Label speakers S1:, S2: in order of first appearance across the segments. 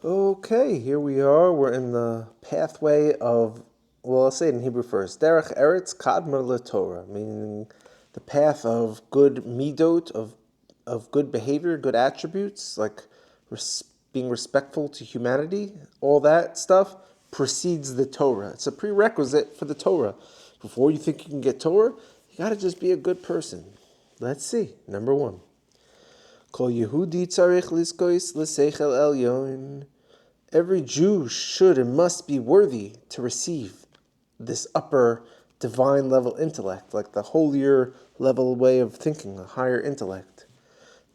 S1: Okay, here we are. We're in the pathway of, well, let's say it in Hebrew first. Derech Eretz Kadmar LeTorah, meaning the path of good midot, of good behavior, good attributes, like being respectful to humanity. All that stuff precedes the Torah. It's a prerequisite for the Torah. Before you think you can get Torah, you got to just be a good person. Let's see. Number one. Kol Yehudi tzarich liskois l'seichel elyon. Every Jew should and must be worthy to receive this upper divine level intellect, like the holier level way of thinking, a higher intellect.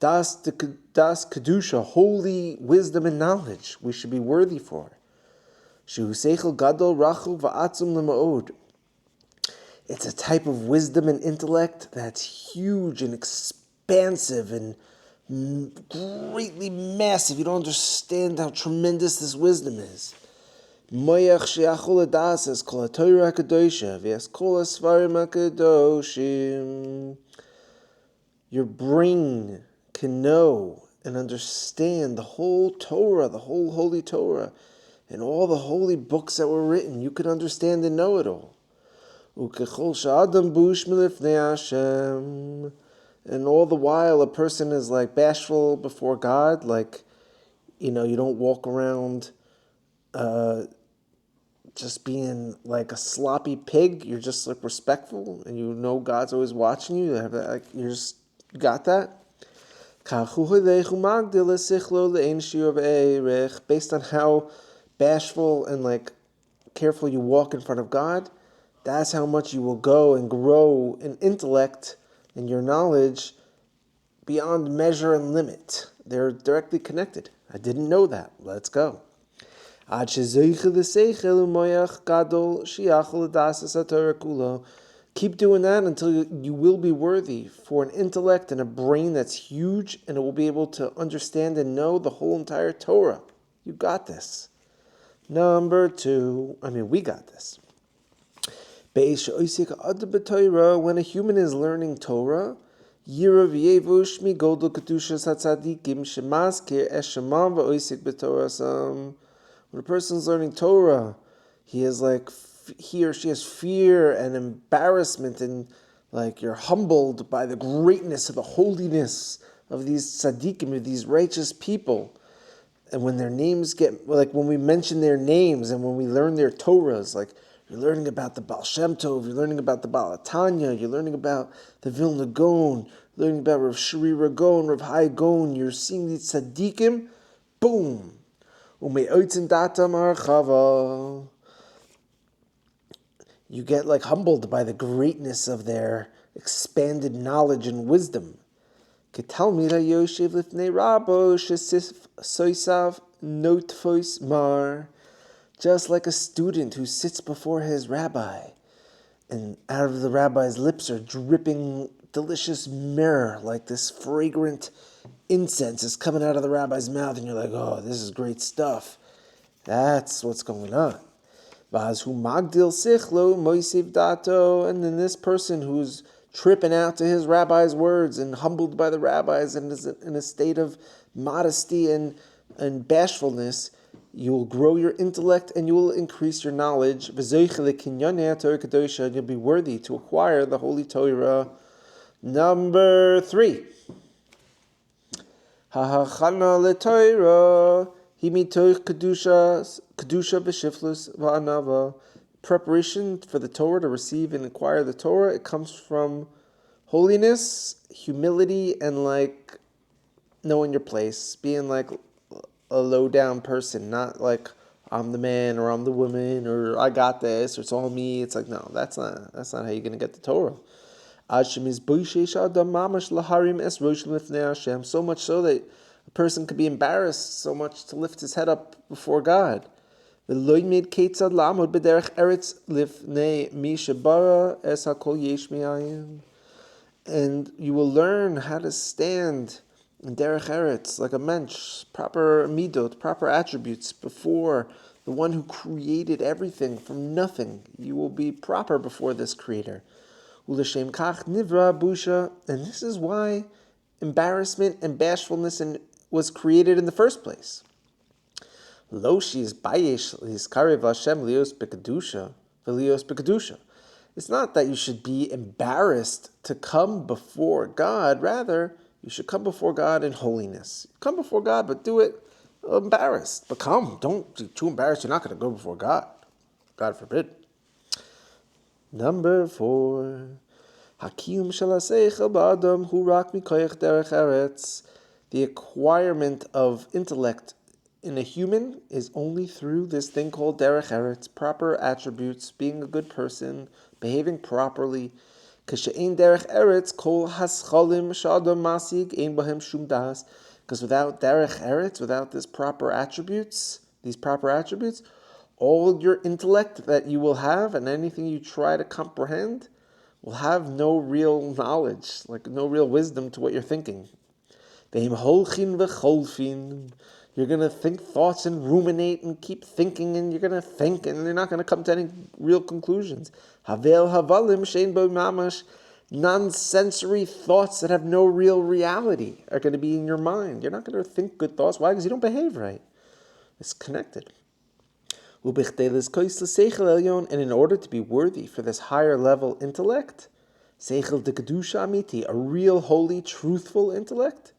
S1: Das Kedusha, holy wisdom and knowledge, we should be worthy for. Shehu seichel gadol rachul va'atzum lema'od. It's a type of wisdom and intellect that's huge and expansive and greatly massive. You don't understand how tremendous this wisdom is. Moyach she'achol adas es kol haTorah HaKadosha v'es kol haSfarim HaKadoshim. Your brain can know and understand the whole Torah, the whole Holy Torah, and all the holy books that were written. You could understand and know it all. Ukechol she'adam bush milifnei Hashem. And all the while, a person is like bashful before God, like, you don't walk around just being like a sloppy pig. You're just like respectful, and God's always watching you. You just got that. Based on how bashful and like careful you walk in front of God, that's how much you will go and grow in intellect and your knowledge beyond measure and limit. They're directly connected. I didn't know that. Let's go. Keep doing that until you will be worthy for an intellect and a brain that's huge, and it will be able to understand and know the whole entire Torah. You got this. Number two, we got this. When a human is learning Torah, when a person is learning Torah, he or she has fear and embarrassment, and like you're humbled by the greatness of the holiness of these tzaddikim, of these righteous people. And when their names when we mention their names and when we learn their Torahs, like you're learning about the Baal Shem Tov, you're learning about the Baal Tanya, you're learning about the Vilna Gaon, learning about Rav Shri Ragon, Rav Hai Gaon, you're seeing these tzaddikim, boom. You get like humbled by the greatness of their expanded knowledge and wisdom. Just like a student who sits before his rabbi, and out of the rabbi's lips are dripping delicious myrrh, like this fragrant incense is coming out of the rabbi's mouth, and you're like, oh, this is great stuff. That's what's going on. And then this person who's tripping out to his rabbi's words and humbled by the rabbis and is in a state of modesty and bashfulness, you will grow your intellect and you will increase your knowledge. And you'll be worthy to acquire the Holy Torah. Number 3. Hahachana leTorah himitoich kedusha b'shiflus va'anava. Preparation for the Torah, to receive and acquire the Torah, it comes from holiness, humility, and like knowing your place, being like a low down person, not like I'm the man or I'm the woman or I got this or it's all me. It's like, no, that's not how you're gonna get the Torah. So much so that a person could be embarrassed so much to lift his head up before God. And you will learn how to stand in derech eretz like a mensch, proper midot, proper attributes before the one who created everything from nothing. You will be proper before this creator. U'l'shem kach nivra busha, and this is why embarrassment and bashfulness was created in the first place. Lo she's bayesh liskarev Hashem lios bekadusha v'lios bekadusha. It's not that you should be embarrassed to come before God. Rather, you should come before God in holiness. Come before God, but do it embarrassed. But come, don't be too embarrassed. You're not going to go before God. God forbid. Number 4. Hakim shalaseichel ba'adam hu rak mikoyach derech eretz. The acquirement of intellect in a human is only through this thing called derech eretz, proper attributes, being a good person, behaving properly. Kashe'ein derech eretz kol haschalim shadam masig ein bahem shum das. Because without derech eretz, without these proper attributes, all your intellect that you will have and anything you try to comprehend will have no real knowledge, like no real wisdom to what you're thinking. You're going to think thoughts and ruminate and keep thinking, and you're going to think, and you're not going to come to any real conclusions. Non-sensory thoughts that have no real reality are going to be in your mind. You're not going to think good thoughts. Why? Because you don't behave right. It's connected. And in order to be worthy for this higher level intellect, seichel de kedusha amiti, a real, holy, truthful intellect,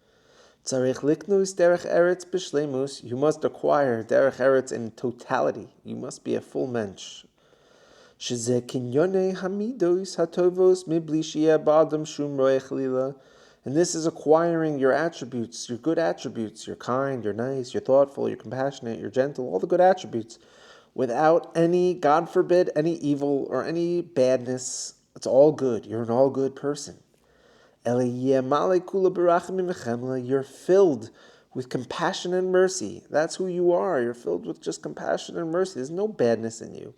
S1: tzarich liknus derech eretz b'shleimus, you must acquire derech eretz in totality. You must be a full mensch. Shezeh kinyonei hamidos hatovos mibli sheyeh ba'adam shum roech lila. And this is acquiring your attributes, your good attributes. You're kind, you're nice, you're thoughtful, you're compassionate, you're gentle, all the good attributes, without any, God forbid, any evil or any badness. It's all good. You're an all good person. You're filled with compassion and mercy. That's who you are. You're filled with just compassion and mercy. There's no badness in you.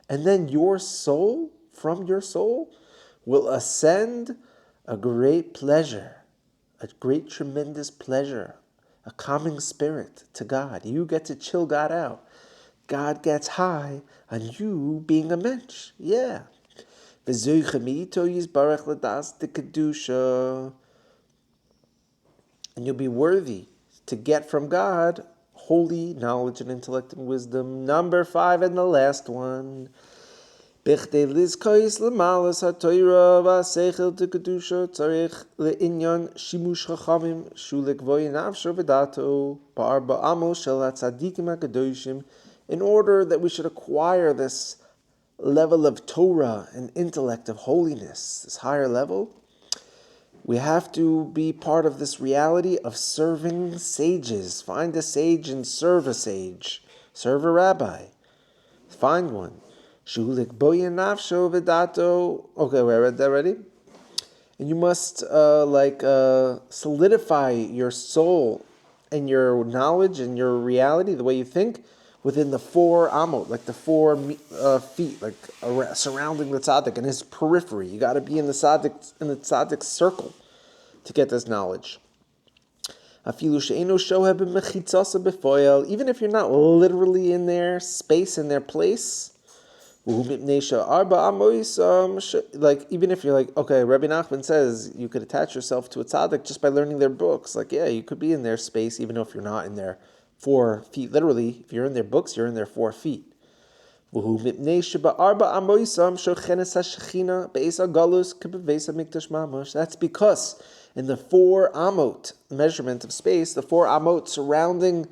S1: And then your soul, from your soul, will ascend a great pleasure, a great tremendous pleasure, a calming spirit to God. You get to chill God out. God gets high on you being a mensch. Yeah. And you'll be worthy to get from God holy knowledge and intellect and wisdom. Number 5 and the last one. Bichdei lizkois lemalas ha'toira v'aseichel tekadusha tzarich le'inyan shimush chachamim shulik voyinav v'dato ba'arba amos shel hatzadikim ha'kadoshim. In order that we should acquire this level of Torah and intellect of holiness, this higher level, we have to be part of this reality of serving sages. Find a sage and serve a sage. Serve a rabbi. Find one. Okay, we read that already. And you must solidify your soul and your knowledge and your reality, the way you think, within the 4 amot, like the 4 feet, like surrounding the tzaddik and his periphery. You got to be in the tzaddik's circle to get this knowledge. Even if you're not literally in their space, in their place. Like, even if you're like, okay, Rabbi Nachman says you could attach yourself to a tzaddik just by learning their books. Like, yeah, you could be in their space even if you're not in their 4 feet. Literally, if you're in their books, you're in their 4 feet. That's because in the 4 amot measurement of space, the 4 amot surrounding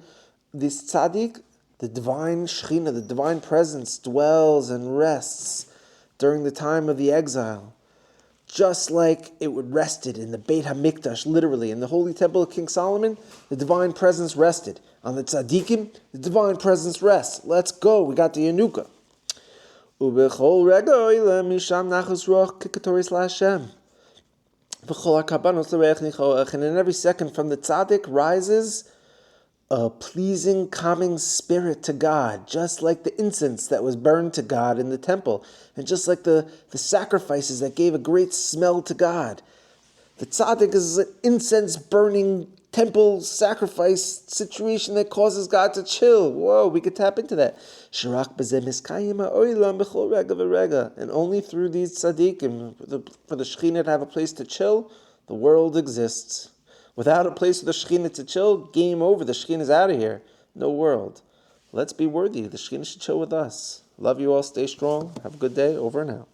S1: this tzaddik, the divine Shekhinah, the divine presence dwells and rests during the time of the exile, just like it would rested in the Beit HaMikdash, literally. In the Holy Temple of King Solomon, the divine presence rested. On the tzaddikim, the divine presence rests. Let's go. We got the Yanuka. And in every second from the tzaddik rises a pleasing, calming spirit to God, just like the incense that was burned to God in the temple, and just like the sacrifices that gave a great smell to God. The tzaddik is an incense-burning temple sacrifice situation that causes God to chill. Whoa, we could tap into that. And only through these tzaddikim, for the Shekhinah to have a place to chill, the world exists. Without a place for the Shekhinah to chill, game over. The Shekhinah is out of here. No world. Let's be worthy. The Shekhinah should chill with us. Love you all. Stay strong. Have a good day. Over and out.